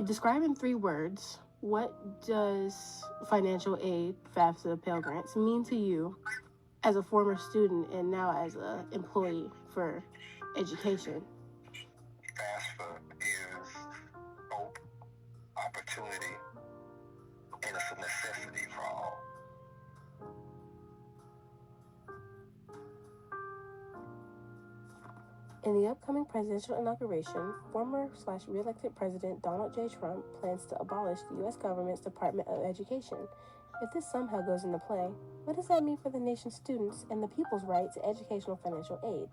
Describe in 3 words, what does financial aid, FAFSA, Pell Grants mean to you as a former student and now as an employee for education? FAFSA is hope, opportunity, and it's a necessity for all. In the upcoming presidential inauguration, former/re-elected President Donald J. Trump plans to abolish the U.S. government's Department of Education. If this somehow goes into play, what does that mean for the nation's students and the people's right to educational financial aid?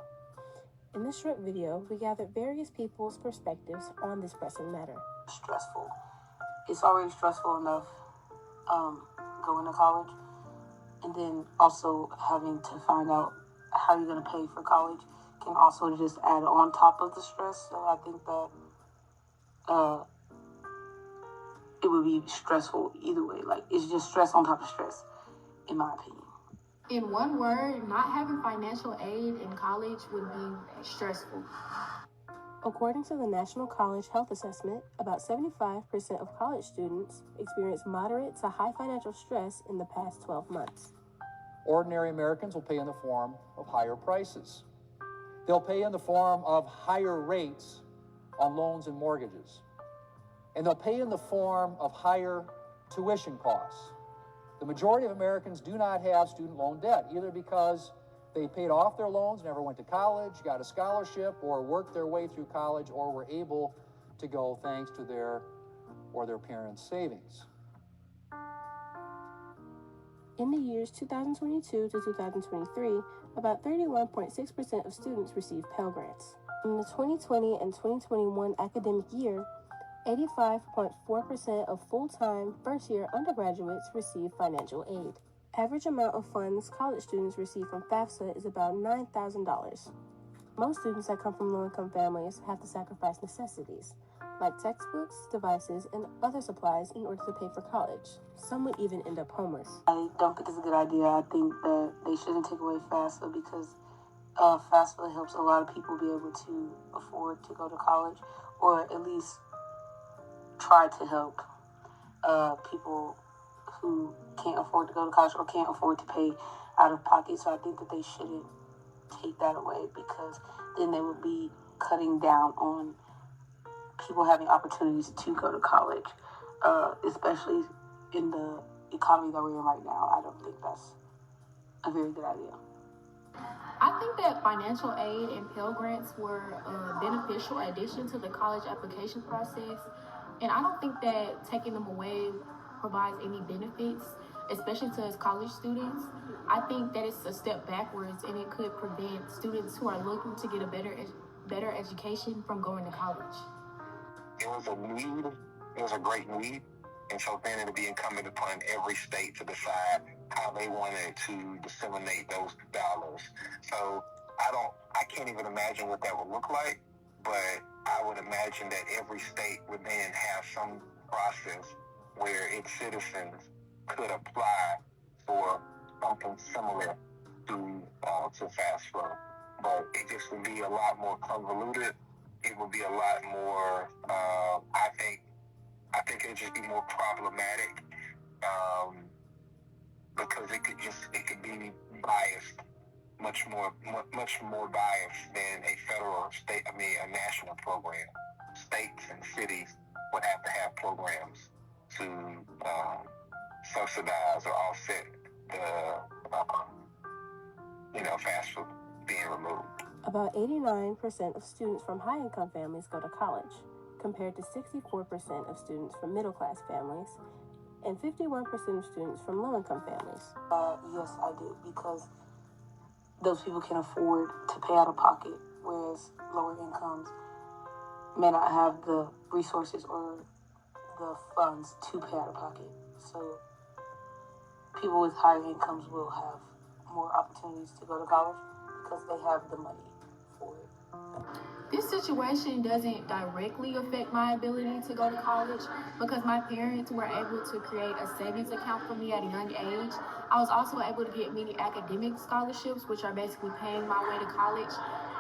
In this short video, we gathered various people's perspectives on this pressing matter. Stressful. It's already stressful enough going to college, and then also having to find out how you're going to pay for college can also just add on top of the stress. So I think that it would be stressful either way. Like, it's just stress on top of stress, in my opinion. In one word, not having financial aid in college would be stressful. According to the National College Health Assessment, about 75% of college students experience moderate to high financial stress in the past 12 months. Ordinary Americans will pay in the form of higher prices. They'll pay in the form of higher rates on loans and mortgages. And they'll pay in the form of higher tuition costs. The majority of Americans do not have student loan debt, either because they paid off their loans, never went to college, got a scholarship, or worked their way through college, or were able to go thanks to their or their parents' savings. In the years 2022 to 2023, about 31.6% of students received Pell Grants. In the 2020 and 2021 academic year, 85.4% of full-time first-year undergraduates receive financial aid. Average amount of funds college students receive from FAFSA is about $9,000. Most students that come from low-income families have to sacrifice necessities, like textbooks, devices, and other supplies in order to pay for college. Some would even end up homeless. I don't think it's a good idea. I think that they shouldn't take away FAFSA because FAFSA helps a lot of people be able to afford to go to college, or at least try to help people who can't afford to go to college or can't afford to pay out of pocket. So I think that they shouldn't take that away, because then they would be cutting down on people having opportunities to go to college, especially in the economy that we're in right now. I don't think that's a very good idea. I think that financial aid and Pell Grants were a beneficial addition to the college application process. And I don't think that taking them away provides any benefits, especially to us college students. I think that it's a step backwards, and it could prevent students who are looking to get a better education from going to college. It was a need. It was a great need. And so then it'll be incumbent upon every state to decide how they wanted to disseminate those dollars. So I can't even imagine what that would look like, but I would imagine that every state would then have some process where its citizens could apply for something similar to FAFSA. But it just would be a lot more convoluted. It would be a lot more, I think it would just be more problematic, because it could be biased, much more biased than a national program. States and cities would have to have programs to subsidize or offset the FAFSA being removed. About 89% of students from high-income families go to college, compared to 64% of students from middle-class families and 51% of students from low-income families. Yes, I did, because those people can afford to pay out of pocket, whereas lower incomes may not have the resources or the funds to pay out of pocket. So people with higher incomes will have more opportunities to go to college because they have the money for it. This situation doesn't directly affect my ability to go to college because my parents were able to create a savings account for me at a young age. I was also able to get many academic scholarships, which are basically paying my way to college.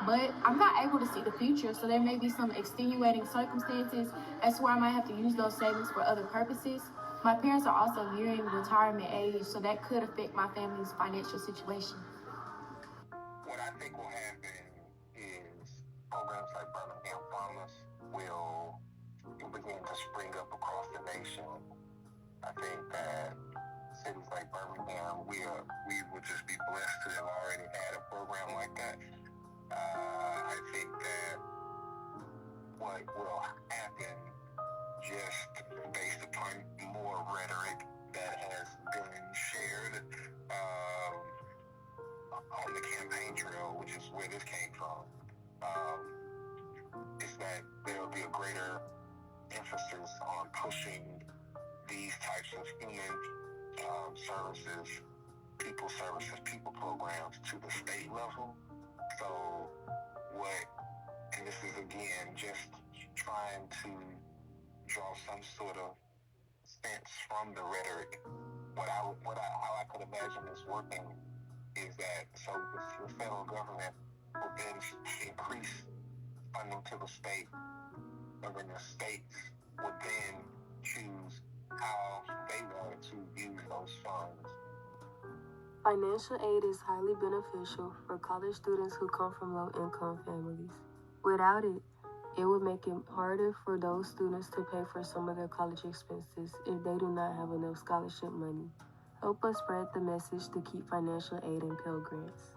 but I'm not able to see the future, so there may be some extenuating circumstances as to where I might have to use those savings for other purposes. My parents are also nearing retirement age, so that could affect my family's financial situation. What I think will happen is programs like Birmingham Farmers will begin to spring up across the nation. I think that cities like Birmingham, we would just be blessed to have already had a program like that. I think that what will happen, just based upon more rhetoric that has been shared on the campaign trail, which is where this came from, is that there will be a greater emphasis on pushing these types of human services, people programs to the state level. So and this is again just trying to draw some sort of sense from the rhetoric. How I could imagine this working is that the federal government will then increase funding to the state, and then the states would then choose how they wanted to use those funds. Financial aid is highly beneficial for college students who come from low-income families. Without it, it would make it harder for those students to pay for some of their college expenses if they do not have enough scholarship money. Help us spread the message to keep financial aid and Pell Grants.